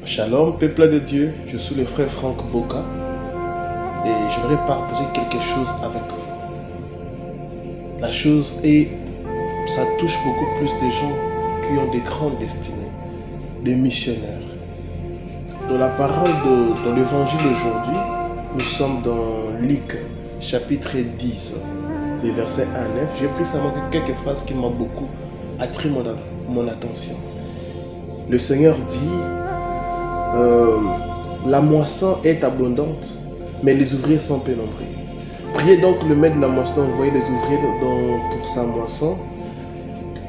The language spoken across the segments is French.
Shalom, peuple de Dieu, je suis le frère Franck Boka et j'aimerais partager quelque chose avec vous. La chose est, ça touche beaucoup plus de gens qui ont des grandes destinées, des missionnaires. Dans la parole dans l'évangile d'aujourd'hui, nous sommes dans Luc, chapitre 10, les versets 1 à 9. J'ai pris seulement quelques phrases qui m'ont beaucoup attiré mon attention. Le Seigneur dit, la moisson est abondante, mais les ouvriers sont peu nombreux. Priez donc le maître de la moisson d'envoyer les ouvriers pour sa moisson.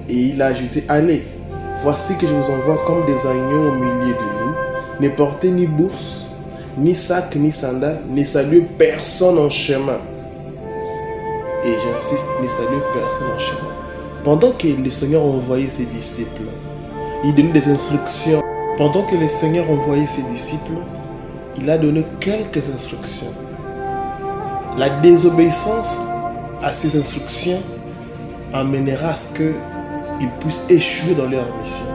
Et il a ajouté, allez, voici que je vous envoie comme des agneaux au milieu de loups. Ne portez ni bourse, ni sac, ni sandales, ne saluez personne en chemin. Et j'insiste, ne saluez personne en chemin. Pendant que le Seigneur envoyait ses disciples, il donnait des instructions. Pendant que le Seigneur envoyait ses disciples, il a donné quelques instructions. La désobéissance à ces instructions amènera à ce qu'ils puissent échouer dans leur mission.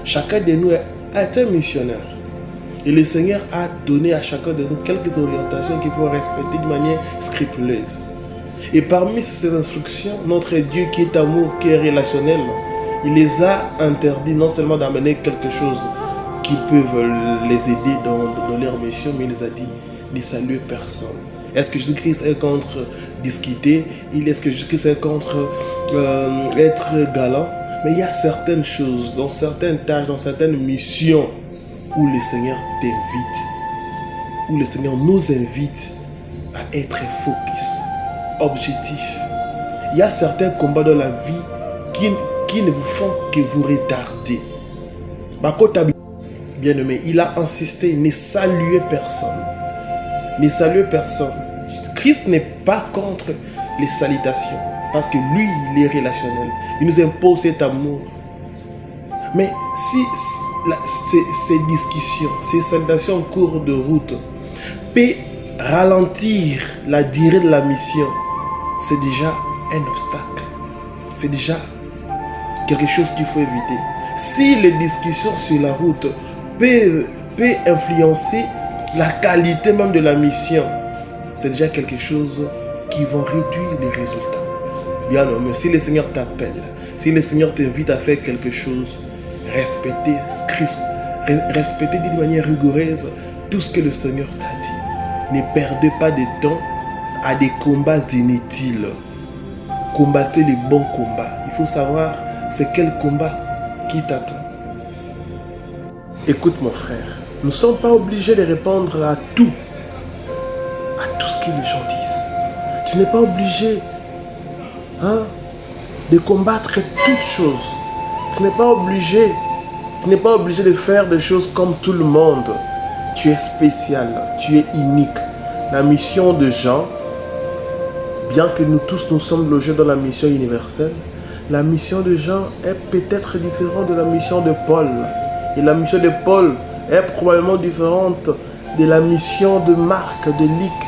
Chacun de nous est un missionnaire. Et le Seigneur a donné à chacun de nous quelques orientations qu'il faut respecter de manière scrupuleuse. Et parmi ces instructions, notre Dieu qui est amour, qui est relationnel, il les a interdits non seulement d'amener quelque chose qui peuvent les aider dans leur mission, mais il les a dit, ne saluez personne. Est-ce que Jésus-Christ est contre discuter? Est-ce que Jésus-Christ est contre être galant? Mais il y a certaines choses, dans certaines tâches, dans certaines missions, où le Seigneur t'invite, où le Seigneur nous invite à être focus, objectif. Il y a certains combats dans la vie qui ne vous font que vous retarder. Bien-aimé, il a insisté, ne saluez personne. Ne saluez personne. Christ n'est pas contre les salutations, parce que lui, il est relationnel. Il nous impose cet amour. Mais si ces discussions, ces salutations en cours de route peuvent ralentir la durée de la mission, c'est déjà un obstacle. C'est déjà quelque chose qu'il faut éviter. Si les discussions sur la route peuvent influencer la qualité même de la mission, c'est déjà quelque chose qui va réduire les résultats. Bien, mais si le Seigneur t'appelle, si le Seigneur t'invite à faire quelque chose, respectez d'une manière rigoureuse tout ce que le Seigneur t'a dit. Ne perdez pas de temps à des combats inutiles. Combattez les bons combats. Il faut savoir c'est quel combat qui t'attend. Écoute mon frère, nous ne sommes pas obligés de répondre à tout ce que les gens disent. Tu n'es pas obligé de combattre toutes choses. Tu n'es pas obligé de faire des choses comme tout le monde. Tu es spécial, tu es unique. La mission de Jean, bien que nous tous nous sommes logés dans la mission universelle, la mission de Jean est peut-être différente de la mission de Paul. Et la mission de Paul est probablement différente de la mission de Marc, de Luc.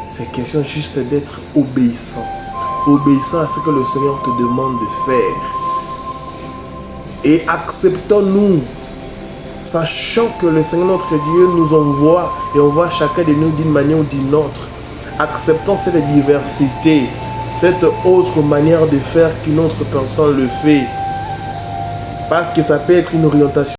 C'est question juste d'être obéissant. Obéissant à ce que le Seigneur te demande de faire. Et acceptons-nous, sachant que le Seigneur notre Dieu nous envoie et envoie chacun de nous d'une manière ou d'une autre. Acceptons cette diversité, cette autre manière de faire qu'une autre personne le fait. Parce que ça peut être une orientation.